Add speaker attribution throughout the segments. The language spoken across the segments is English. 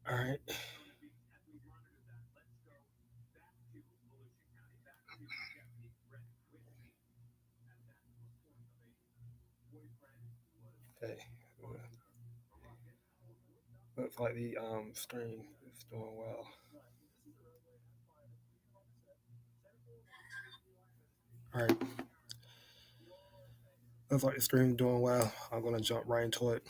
Speaker 1: All right. Okay. Looks like the stream is doing well. All right. Looks like the stream is doing well. I'm gonna jump right into it.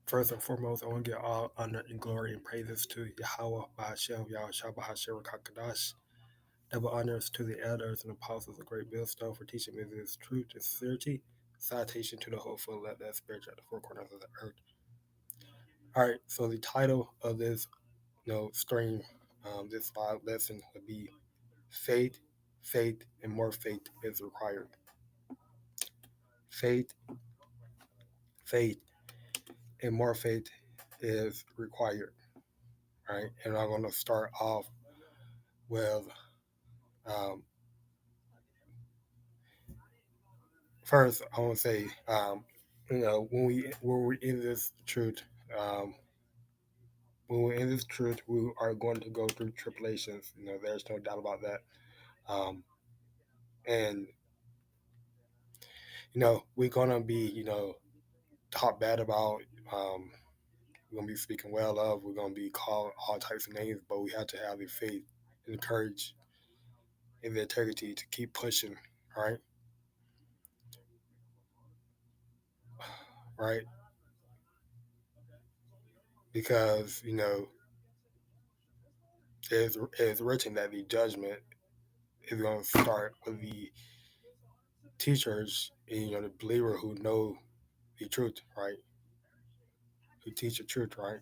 Speaker 1: First and foremost, I want to give all honor and glory and praises to Yahawah, BAHASHAM, YAHAWASHI, BAHASHAM, QADASH. Double honors to the elders and apostles of Great Millstone for teaching me this truth and sincerity. Citation to the hopeful, let that spirit at the four corners of the earth. All right, so the title of this stream, this live lesson would be Faith, Faith, and More Faith is Required. Faith, Faith, and more faith is required. Right, and I'm going to start off with um, first. I want to say, when we're in this truth, um, when we're in this truth, we are going to go through tribulations. There's no doubt about that. Um, and we're gonna be, talked bad about. Um, we're gonna be speaking well of. We're gonna be called all types of names, but we have to have the faith and the courage and the integrity to keep pushing. Right, right, because it's written that the judgment is going to start with the teachers and the believer who know the truth, right? Who teach the truth, right?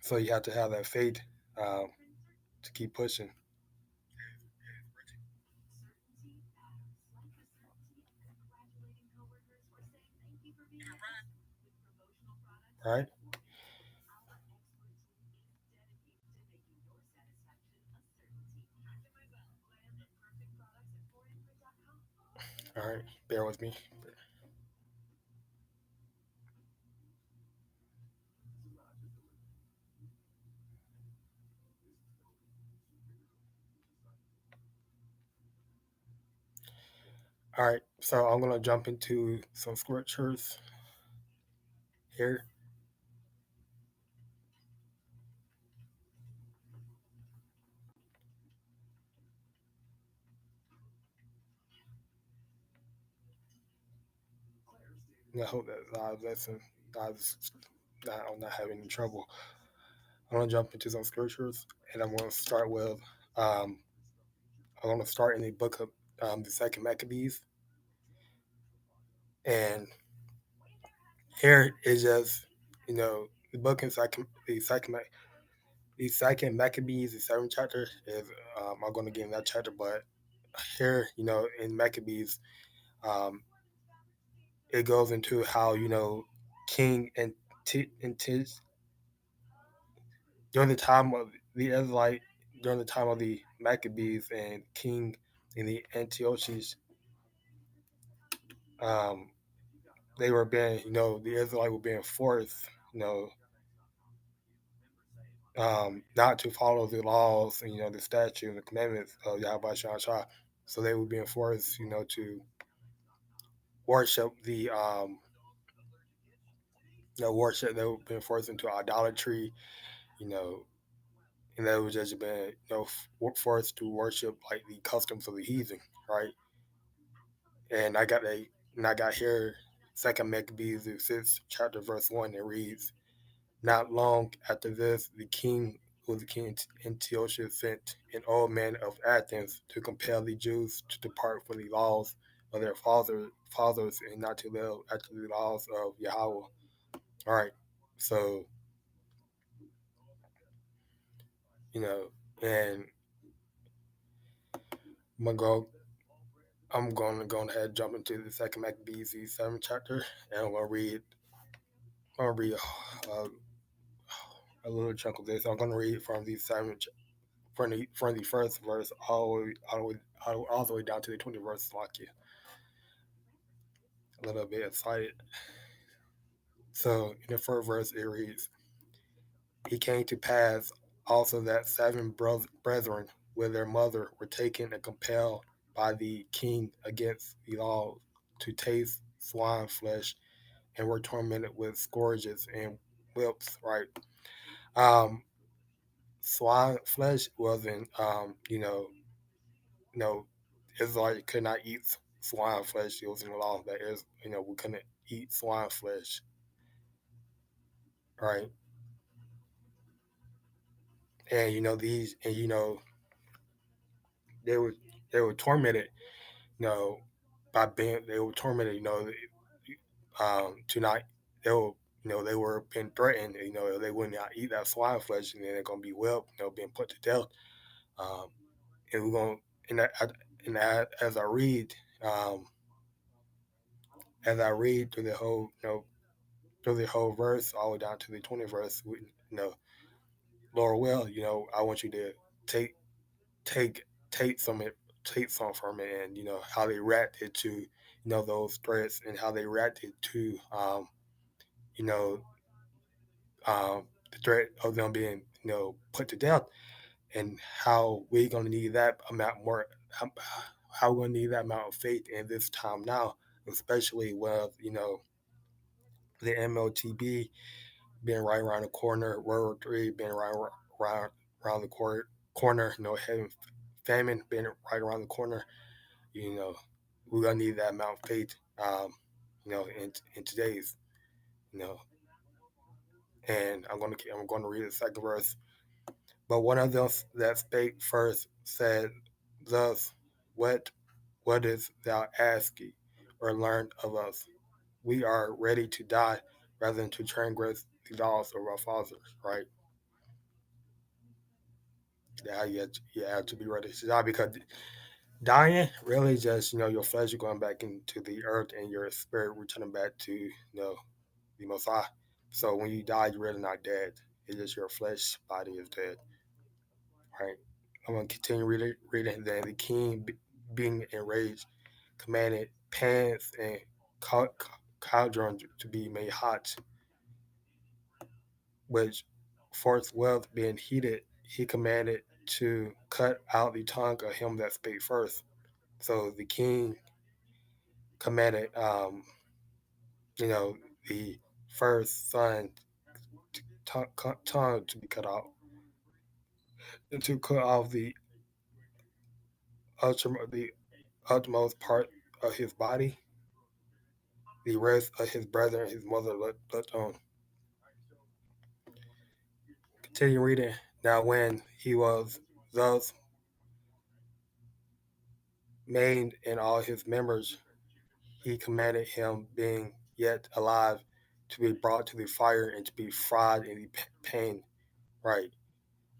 Speaker 1: So you have to have that faith to keep pushing, right? All right, bear with me. All right, so I'm gonna jump into some scriptures here. And I hope that live lesson, I'm not having any trouble. I'm gonna jump into some scriptures, and I'm gonna start with um, I'm gonna start in the book of the Second Maccabees, and here is just the book in the second Maccabees, the seventh chapter is I'm going to get in that chapter, but here in Maccabees, um, it goes into how King and Tish during the time of the Israelite during the time of the Maccabees and King in the Antiochus, um, they were being the Israelites were being forced not to follow the laws and the statutes and the commandments of YAHAWASHI. So they were being forced, to worship worship. They were being forced into idolatry, you know, and they were just being, forced to worship like the customs of the heathen, right? And I got here, Second Maccabees, the sixth chapter, verse 1. It reads, "Not long after this, the king who the king Antiochus sent an old man of Athens to compel the Jews to depart from the laws of their fathers and not to live after the laws of Yahweh. All right. So, you know, and I'm gonna go I'm going to go ahead and jump into the second Maccabees, the seventh chapter, and I'm gonna read uh, a little chunk of this. I'm gonna read from the from the first verse all the way down to the 20th verse. Like you a little bit excited. So in the first verse it reads, "It came to pass also that seven brethren with their mother were taken and compelled by the king against the law to taste swine flesh, and were tormented with scourges and whips." Right. Um, Swine flesh wasn't, you know, Israelite could not eat swine flesh. It was in the law that is, we couldn't eat swine flesh. Right. And they were they were tormented, by being they were tormented, to not they were they were being threatened, they would not eat that swine flesh, and then they're gonna be whipped, being put to death. Um, and we're gonna and that um, as I read through the whole through the whole verse all the way down to the 20th verse, Lord will, I want you to take take take some take some from it, and how they reacted to those threats, and how they reacted to you know the threat of them being put to death, and how we're going to need that amount more how we're going to need that amount of faith in this time now, especially with the MLTB being right around the corner, World War III being around the corner, having famine being right around the corner. you know we're gonna need that amount of faith, in today's, you know and I'm gonna read the second verse. But one of them that spake first said thus, what is thou asking or learn of us? We are ready to die rather than to transgress the laws of our fathers. Right. Yeah, you have to be ready to die, because dying really just, your flesh is going back into the earth, and your spirit returning back to, the Most High. So when you die, you're really not dead. It's just your flesh body is dead. Right. I'm going to continue reading. Then the king, being enraged, commanded pans and cauldron to be made hot, which forthwith being heated, he commanded to cut out the tongue of him that spake first. So the king commanded, you know, the first son tongue to be cut out, and to cut off the utmost part of his body, the rest of his brother and his mother left on. Continue reading. Now, when he was thus maimed in all his members, he commanded him, being yet alive, to be brought to the fire and to be fried in the pain. Right.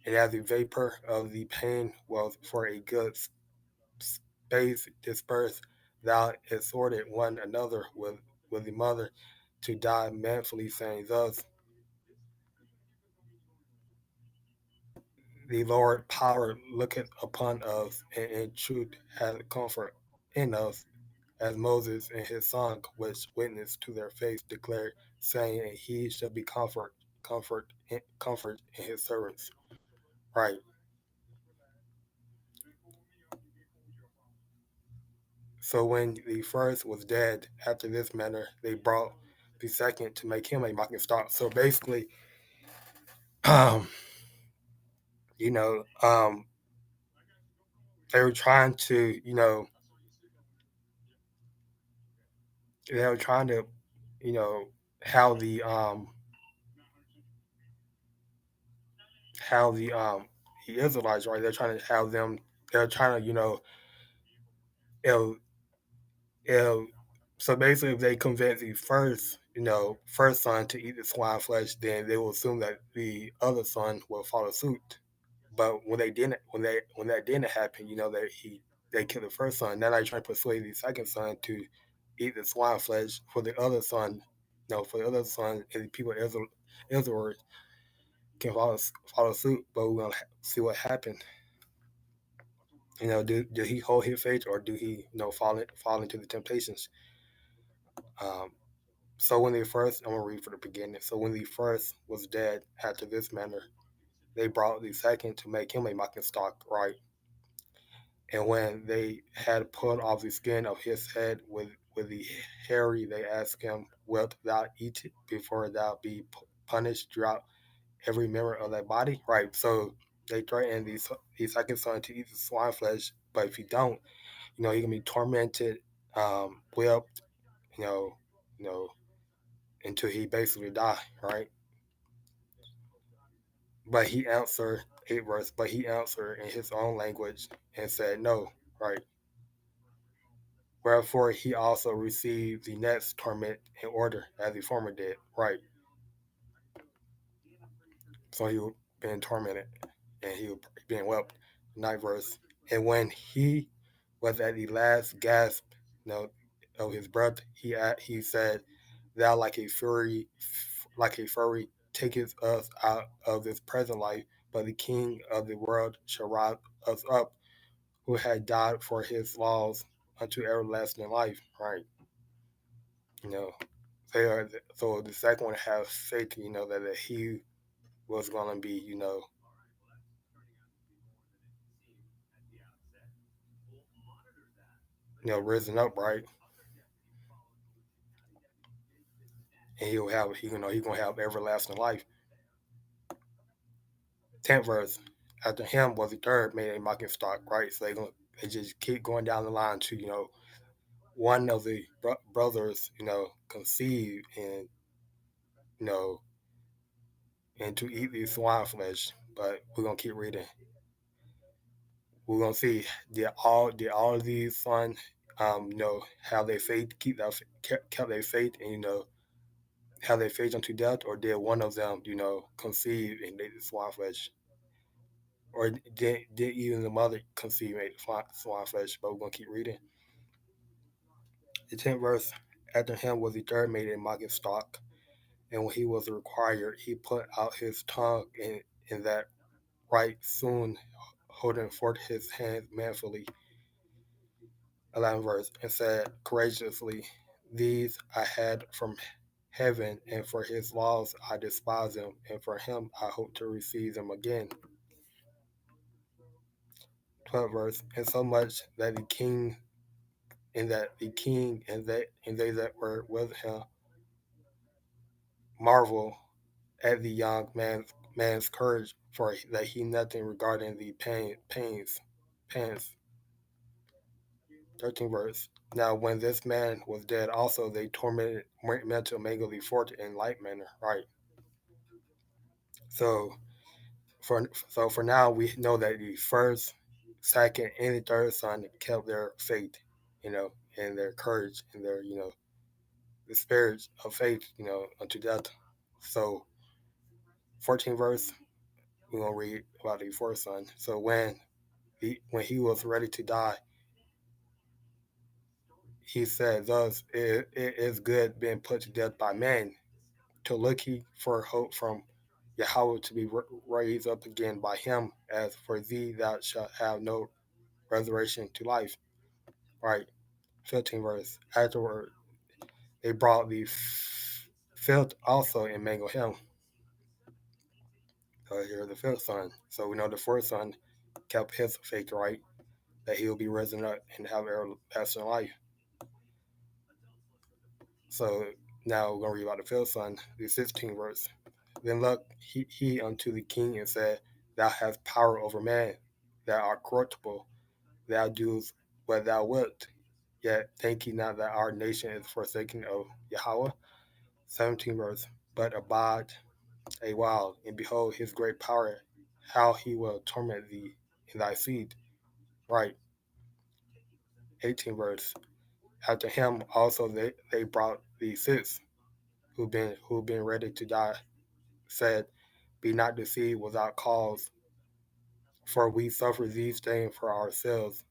Speaker 1: And as the vapor of the pain was for a good space dispersed, thou exhorted one another with the mother to die manfully, saying thus, the Lord power looketh upon us, and in truth hath comfort in us, as Moses and his son, which witnessed to their faith, declared, saying, and he shall be comfort in his servants. Right. So when the first was dead, after this manner, they brought the second to make him a mocking stock. So basically, um, you know, um, they were trying to, they were trying to, you know, how the Israelites, right? They're trying to have them. They're trying to, ill, ill. So basically, if they convince the first son to eat the swine flesh, then they will assume that the other son will follow suit. But when that didn't happen, that they killed the first son. Now they're trying to persuade the second son to eat the swine flesh for the other son. For the other son, and the people of Israel can follow suit. But we're gonna see what happened. Do he hold his faith, or do he fall into the temptations? Um, so when they first, I'm gonna read from the beginning. So when the first was dead after this manner, they brought the second to make him a mocking stock, right? And when they had pulled off the skin of his head with the hairy, they asked him, "Wilt thou eat it before thou be punished throughout every member of thy body?" Right. So they threatened the second son to eat the swine flesh, but if he don't, he can be tormented, whipped, you know, you know, until he basically die. Right. But he answered, 8 verse. But he answered in his own language and said, "No." Right. Wherefore he also received the next torment in order as the former did. Right. So he was being tormented and he was being whipped. 9 verse. And when he was at the last gasp, of his breath, he said, "Thou like a fury, takest us out of this present life, but the King of the world shall rise us up, who had died for his laws unto everlasting life." Right. You know, so the second one has faith, that he was going to be, risen up, right, and he'll have, he's going to have everlasting life. 10 verse. After him was the third made a mocking stock, right? So they just keep going down the line to, one of the brothers, conceive you know, and to eat the swine flesh. But we're gonna keep reading. We're gonna see did all of these sons, have their faith, kept their faith, and have their faith unto death, or did one of them, conceive and ate the swine flesh, or did even the mother conceive and ate the swine flesh? But we're gonna keep reading. The 10th verse. After him was the third made a mocking stock, and when he was required, he put out his tongue in that right soon, holding forth his hand manfully. 11th verse. And said courageously, "These I had from heaven, and for his laws I despise them, and for him I hope to receive them again." 12th verse. And so much that the king and they that were with him marvel at the young man's courage, for that he nothing regarding the pains. 13th verse. Now when this man was dead also, they tormented mental mangle the fort in like manner. Right. So for now we know that the first, second, and the third son kept their faith, and their courage, and their, the spirit of faith, unto death. So 14th verse, we're gonna read about the fourth son. So when he was ready to die, he said, "Thus it is good being put to death by men, to look he for hope from Yahawah to be raised up again by him. As for thee, thou shalt have no resurrection to life." Right. 15th verse. Afterward, they brought the fifth also and mangled him. So here's the fifth son. So we know the fourth son kept his faith, right, that he will be risen up and have everlasting life. So now we're going to read about the fifth son, the 16th verse. Then looked he unto the king and said, "Thou hast power over man, thou art corruptible, thou doest what thou wilt. Yet think ye not that our nation is forsaken of Yahawah." 17th verse. But abide a while, and behold his great power, how he will torment thee and thy seed. Right. 18th verse. After him also they brought the six who've been ready to die, said, be not deceived without cause, for we suffer these things for ourselves,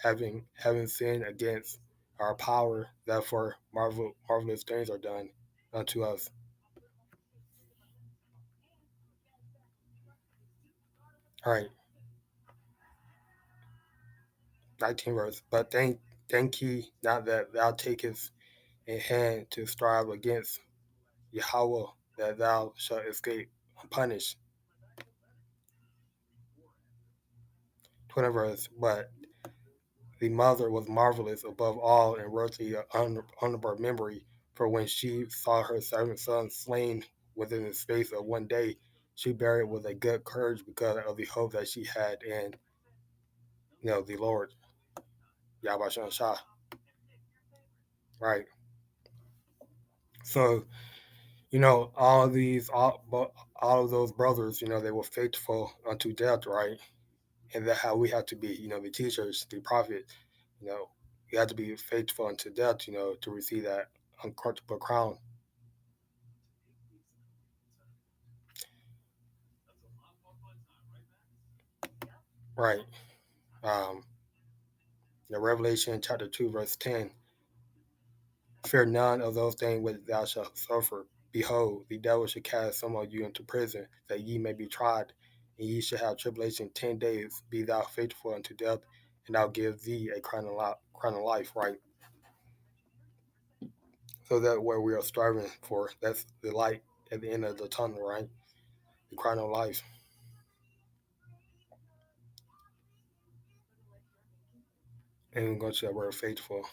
Speaker 1: having sinned against our power, therefore marvelous things are done unto us. All right, 19 verse. But thank ye not that thou takest in hand to strive against Yahweh, that thou shalt escape unpunished. 20 verse. But the mother was marvelous above all and worthy of honorable memory, for when she saw her seven sons slain within the space of one day, she buried with a good courage because of the hope that she had in the Lord, YAHAWASHI. Right. So, all of all of those brothers, they were faithful unto death, right? And that's how we have to be, the teachers, the prophet, you know, you have to be faithful unto death, to receive that uncorruptible crown. Right. Um, Revelation chapter 2, verse 10. Fear none of those things which thou shalt suffer. Behold, the devil shall cast some of you into prison, that ye may be tried, and ye shall have tribulation 10 days. Be thou faithful unto death, and I'll give thee a crown of life, right? So that what we are striving for, that's the light at the end of the tunnel, right? The crown of life. And we're going to that word faithful.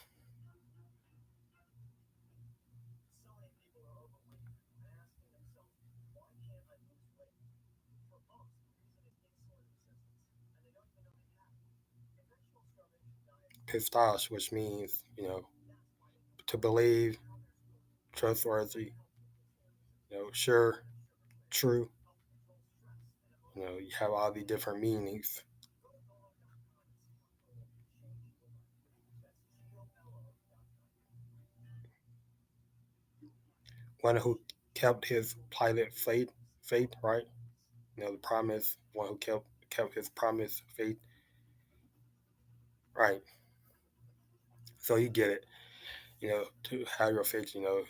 Speaker 1: Pistache, which means, to believe, trustworthy, sure, true. You have all the different meanings. One who kept his plighted faith, right? The promise. One who kept his promise, faith, right? So you get it. To have your faith, you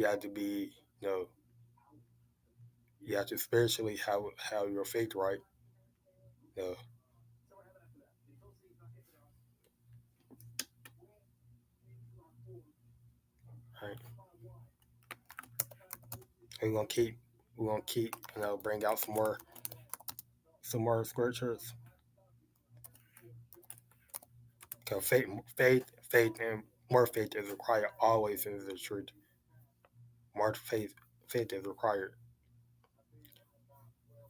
Speaker 1: have to be, you have to spiritually have your faith, right? You know, right? And we're gonna keep, bring out some more scriptures. Because faith, and more faith is required always in the truth. More faith is required.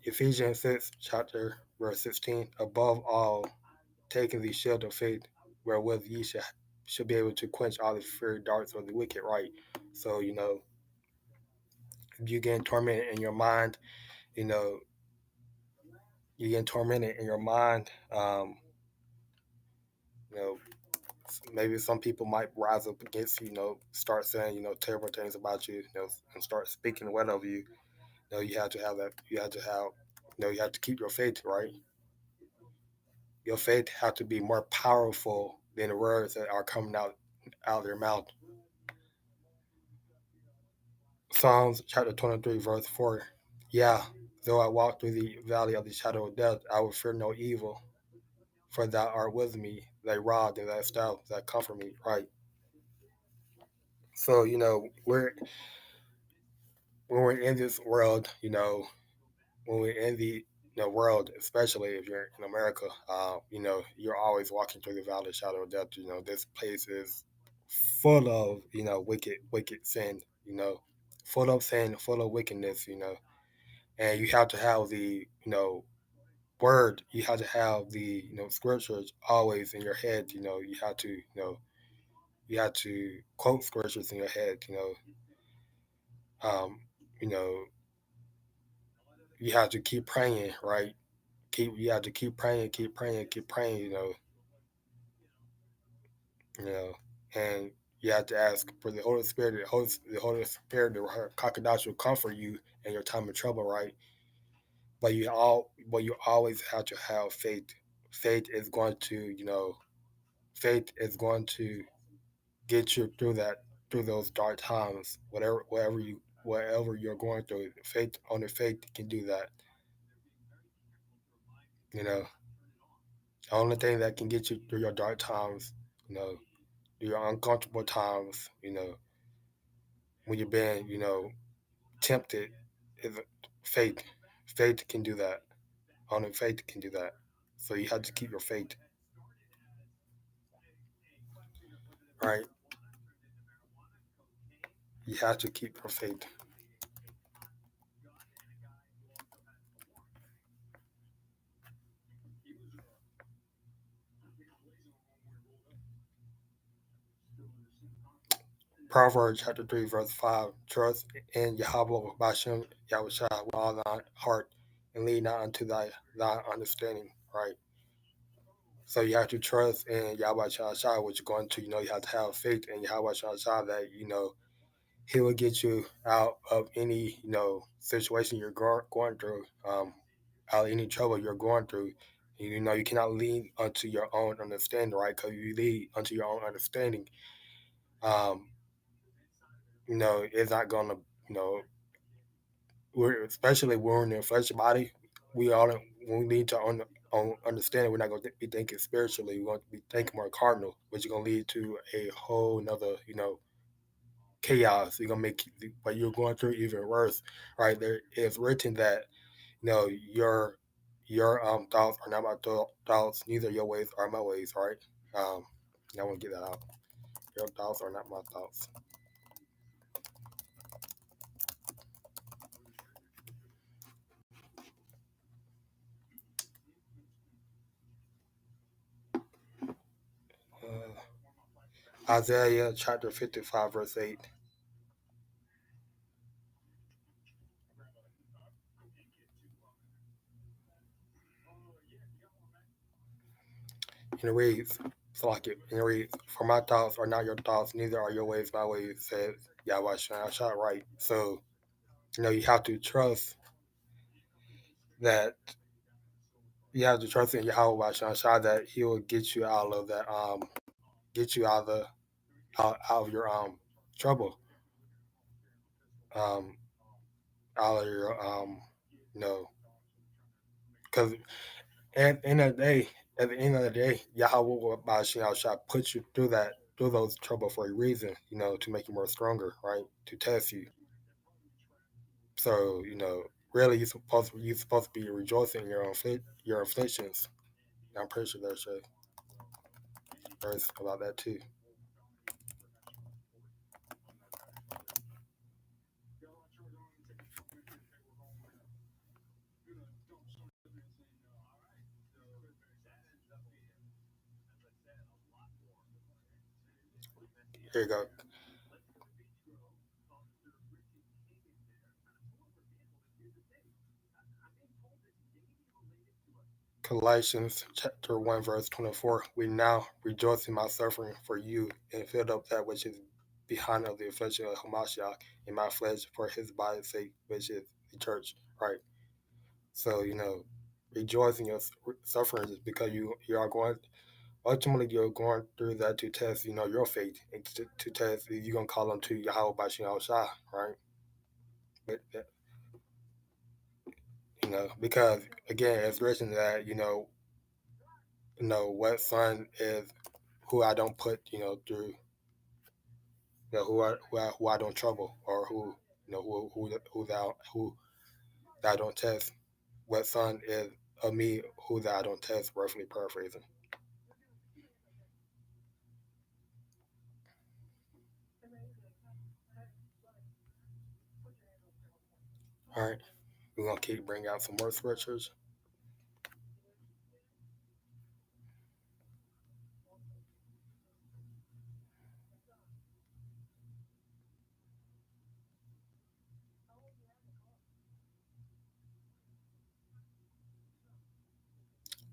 Speaker 1: Ephesians 6, chapter verse 16. Above all, taking the shield of faith, wherewith ye should be able to quench all the fiery darts of the wicked, right? So, if you get tormented in your mind, you know, you get tormented in your mind, you know, maybe some people might rise up against you, start saying, terrible things about you, and start speaking well of you. You have to have that. You have to keep your faith, right? Your faith has to be more powerful than the words that are coming out of their mouth. Psalms chapter 23, verse 4. Yeah, though I walk through the valley of the shadow of death, I will fear no evil, for thou art with me, thy rod and thy staff that comfort me, right? So, when we're in this world, when we're in the world, especially if you're in America, you're always walking through the valley of shadow of death. This place is full of wicked sin. Full of sin, full of wickedness. And you have to have the word. You have to have the scriptures always in your head. You have to quote scriptures in your head. Um, you know, you have to keep praying, right? You have to keep praying, keep praying, keep praying. You know, and you have to ask for the Holy Spirit. The Holy Spirit, the QADASH will comfort you in your time of trouble, right? But you always have to have faith. Faith is going to, faith is going to get you through those dark times, whatever you're going through. Faith, only faith can do that. You know, the only thing that can get you through your dark times, you know, your uncomfortable times, when you're being, tempted, is faith. Faith can do that. Only faith can do that. So you have to keep your faith, right? You have to keep your faith. Proverbs chapter 3, verse 5. Trust in Yahawah BAHASHAM Yahushua with all thy heart, and lean not unto thy understanding, right? So you have to trust in Yahweh Shah, which is going to, you have to have faith in Yahweh Shah that, he will get you out of any, situation you're going through, out of any trouble you're going through. You cannot lean unto your own understanding, right? Because you lean unto your own understanding, um, it's not gonna, you know, we're especially we're in the flesh body. We all we need to understand it. We're not going to be thinking spiritually. We're going to be thinking more cardinal, which is going to lead to a whole nother, chaos. You're gonna make what you're going through even worse, right? There is written that your thoughts are not my thoughts, neither your ways are my ways, right? Um, I want to get that out. Your thoughts are not my thoughts. Isaiah chapter 55, verse 8. And it reads, and it reads, "For my thoughts are not your thoughts, neither are your ways my ways," says Yahweh. I shot right. So, you have to trust that you have to trust in Yahweh Shah that He will get you out of that, get you out of your trouble, um, out of your you know, because at the end of the day, Yahweh Shah puts you through those trouble for a reason, to make you more stronger, right? To test you. So, really, you're supposed to be rejoicing in your afflictions. I'm pretty sure there's a verse about that too. Here you go. Colossians chapter 1, verse 24. We now rejoice in my suffering for you and filled up that which is behind of the affliction of Hamashiach in my flesh for his body's sake, which is the church. Right. So, rejoice in your sufferings is because you are going, ultimately, you're going through that to test, your faith, and to test if you're going to call on to Yahweh Bashim Shah, right? But, because again, it's written that, what son is who I don't put, through, who I don't trouble, or who that I don't test. What son is of me who that I don't test? Roughly paraphrasing. All right, we're gonna keep bringing out some more scriptures.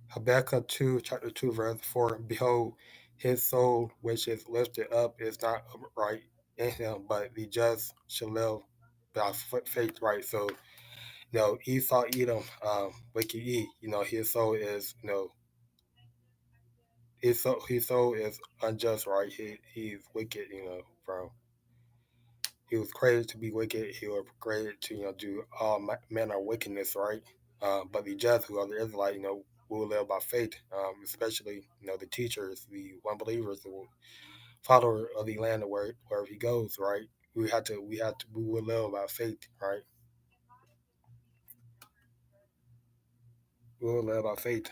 Speaker 1: Habakkuk 2, chapter 2, verse 4. Behold, His soul, which is lifted up, is not upright in him, but the just shall live by faith, right? So, Esau, Edom, wicked E, his soul is, his soul is unjust, right? He's wicked, from he was created to be wicked. He was created to, do all manner of wickedness, right? But the just, who are the Israelites, will live by faith, especially, the teachers, the unbelievers, the follower of the land wherever he goes, right? We will live by faith, right? We will live by faith.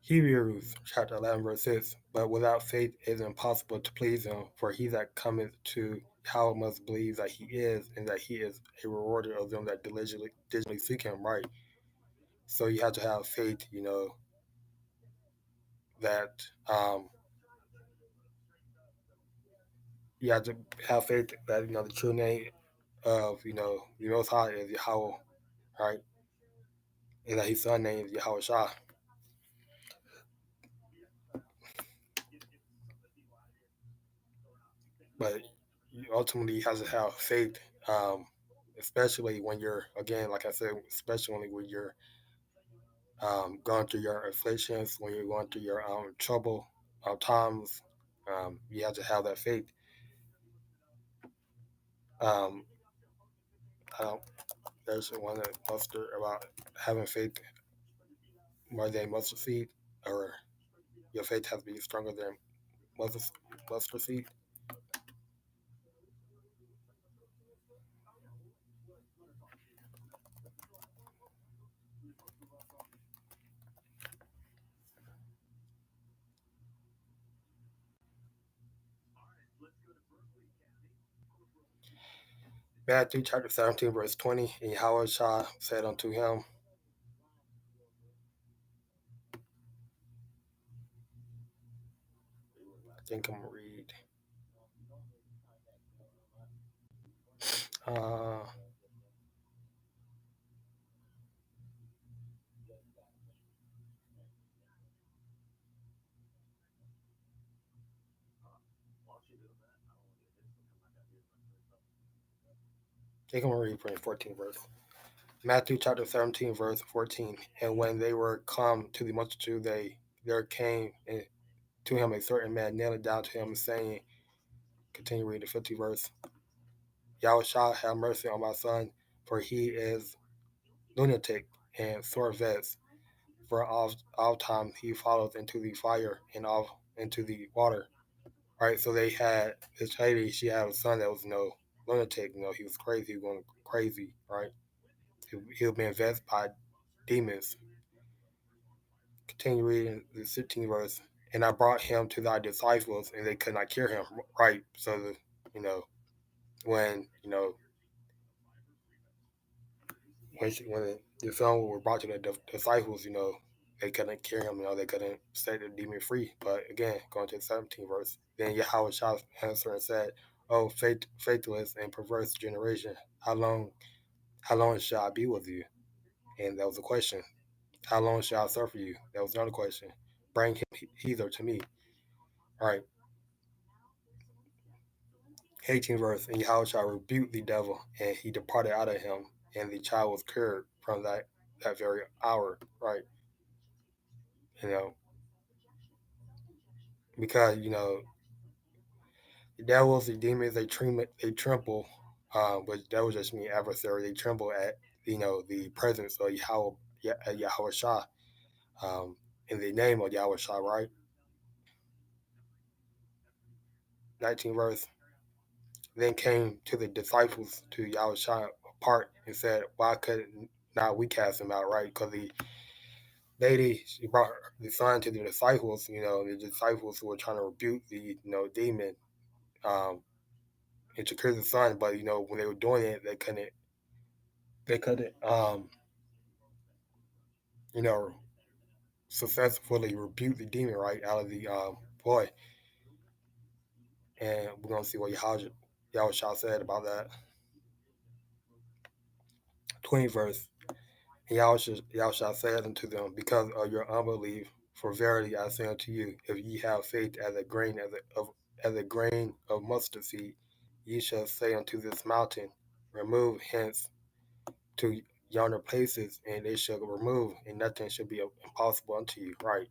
Speaker 1: Hebrews chapter 11, verse 6. But without faith it is impossible to please him, for he that cometh to Yahweh must believe that he is, and that he is a rewarder of them that diligently seek him, right? So you have to have faith, that you have to have faith that, the true name of, the Most High is Yahweh, right? And that his son name is YAHAWASHI. But you ultimately have to have faith, especially when you're, again, like I said, especially when you're going through your afflictions, when you're going through your trouble times. You have to have that faith. Um, there's one that mustard about having faith more than mustard seed, or your faith has to be stronger than mustard, mustard seed. Matthew chapter 17, verse 20. And Yahweh said unto him, I think I'm going to read. Uh, I think I'm going to read from the 14th verse. Matthew chapter 17, verse 14. And when they were come to the multitude, there came to him a certain man, kneeling down to him, saying, continue reading the 50th verse. Yahweh have mercy on my son, for he is lunatic and sore vexed. For all time he falls into the fire and all into the water. Right, so they had this lady. She had a son that was lunatic. He was crazy, he was going crazy. Right, he was being vexed by demons. Continue reading the 16th verse. And I brought him to thy disciples, and they could not cure him. Right, so when when the son were brought to the disciples, they couldn't cure him. They couldn't set the demon free. But again, going to the 17th verse, then Yahweh answered and said, "Oh, faithless and perverse generation, how long shall I be with you?" And that was a question. How long shall I suffer you? That was another question. Bring him hither to me. All right. 18th verse, and Yahweh shall rebuke the devil, and he departed out of him, and the child was cured from that very hour. Right. You know, because the devils, the demons, they tremble. But devils just mean adversary. They tremble at the presence of Yahweh Shah, in the name of Yahweh Shah. Right. 19th verse. Then came to the disciples to Yahweh Shah apart and said, "Why could not we cast him out?" Right, because the lady, she brought the son to the disciples. The disciples were trying to rebuke the demon. Um, and to curse the Son, but when they were doing it, they couldn't you know successfully rebuke the demon right out of the boy. And we're gonna see what Yahushua said about that. 20th verse. And Yahushua said unto them, because of your unbelief, for verily I say unto you, if ye have faith as a grain of mustard seed, ye shall say unto this mountain, remove hence to yonder places, and they shall remove, and nothing shall be impossible unto you. Right.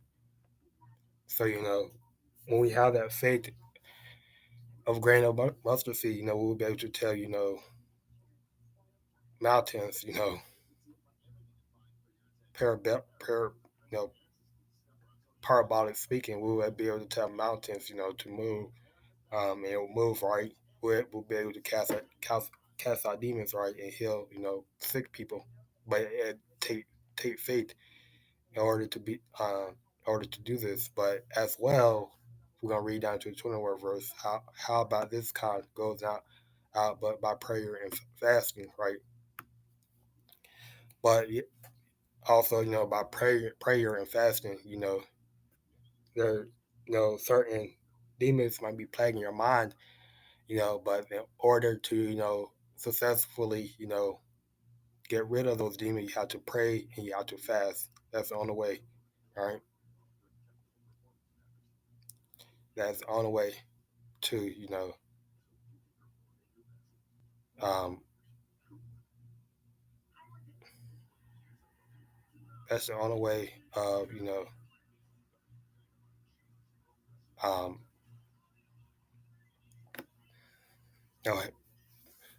Speaker 1: So when we have that faith of grain of mustard seed, we'll be able to tell mountains, par, you know, parabolic speaking, we will be able to tell mountains, to move, and it will move right. We'll be able to cast out demons right and heal, sick people. But it take faith in order to do this. But as well, we're gonna read down to the 21st verse. How about this kind goes out but by prayer and fasting, right? But also, by prayer and fasting, there, certain demons might be plaguing your mind, but in order to, successfully, get rid of those demons, you have to pray and you have to fast. That's the only way, all right? That's the only way to, um, that's the only way of, um, you know,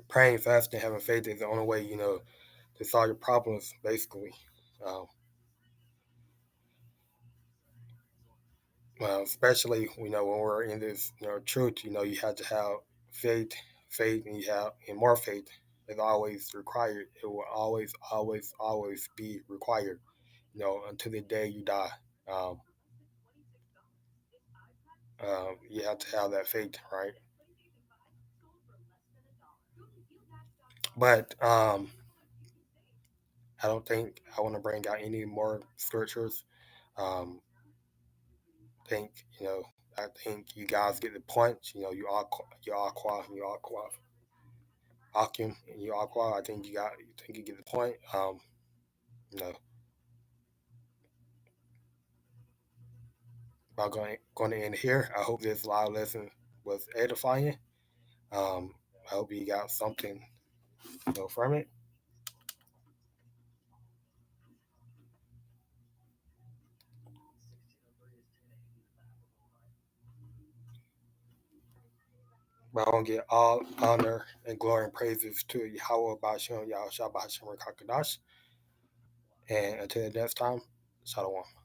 Speaker 1: praying, fasting, having faith is the only way, to solve your problems, basically. Um, Especially when we're in this truth, you have to have faith, and more faith is always required. It will always, always, always be required, until the day you die. Um, you have to have that faith, right? But I don't think I want to bring out any more scriptures. Um, think I think you guys get the point. Akim and you Aqua. I think you get the point. You know, I'm going to end here. I hope this live lesson was edifying. I hope you got something from it. But I want to get all honor and glory and praises to YAHAWAH, BAHASHAM, YAHAWASHI, BAHASHAM, QADASH. And until the next time, Shalom.